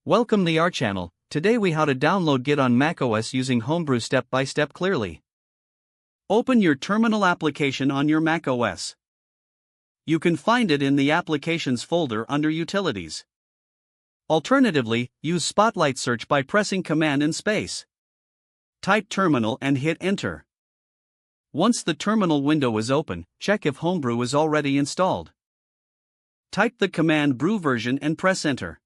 Welcome to our channel. Today we how to download Git on macOS using Homebrew step by step clearly. Open your terminal application on your macOS. You can find it in the Applications folder under Utilities. Alternatively, use Spotlight search by pressing Command and space. Type terminal and hit enter. Once the terminal window is open, check if Homebrew is already installed. Type the command brew version and press enter.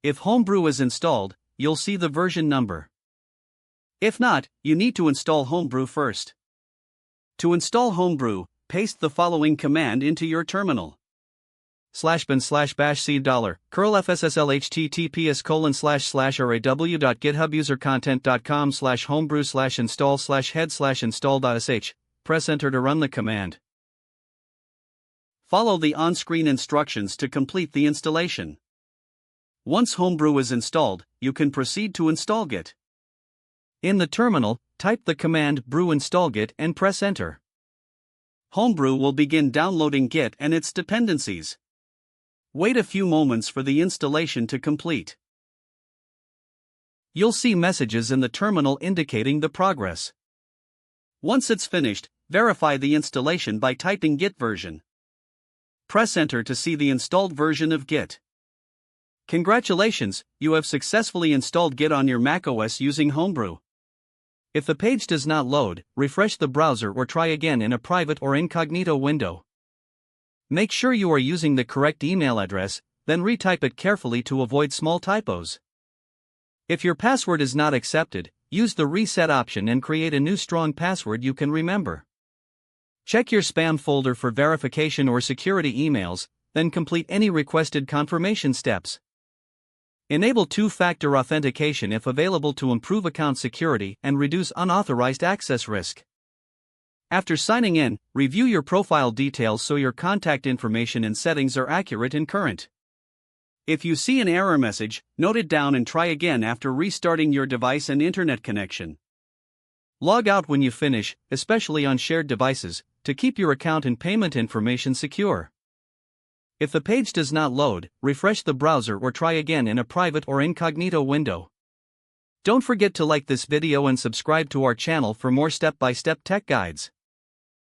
If Homebrew is installed, you'll see the version number. If not, you need to install Homebrew first. To install Homebrew, paste the following command into your terminal. /bin/bash $, curl fssil https://raw.github-content.com/homebrew/install/head/install.sh. Press enter to run the command. Follow the on-screen instructions to complete the installation. Once Homebrew is installed, you can proceed to install Git. In the terminal, type the command brew install Git and press enter. Homebrew will begin downloading Git and its dependencies. Wait a few moments for the installation to complete. You'll see messages in the terminal indicating the progress. Once it's finished, verify the installation by typing Git version. Press enter to see the installed version of Git. Congratulations, you have successfully installed Git on your macOS using Homebrew. If the page does not load, refresh the browser or try again in a private or incognito window. Make sure you are using the correct email address, then retype it carefully to avoid small typos. If your password is not accepted, use the reset option and create a new strong password you can remember. Check your spam folder for verification or security emails, then complete any requested confirmation steps. Enable two-factor authentication if available to improve account security and reduce unauthorized access risk. After signing in, review your profile details so your contact information and settings are accurate and current. If you see an error message, note it down and try again after restarting your device and internet connection. Log out when you finish, especially on shared devices, to keep your account and payment information secure. If the page does not load, refresh the browser or try again in a private or incognito window. Don't forget to like this video and subscribe to our channel for more step-by-step tech guides.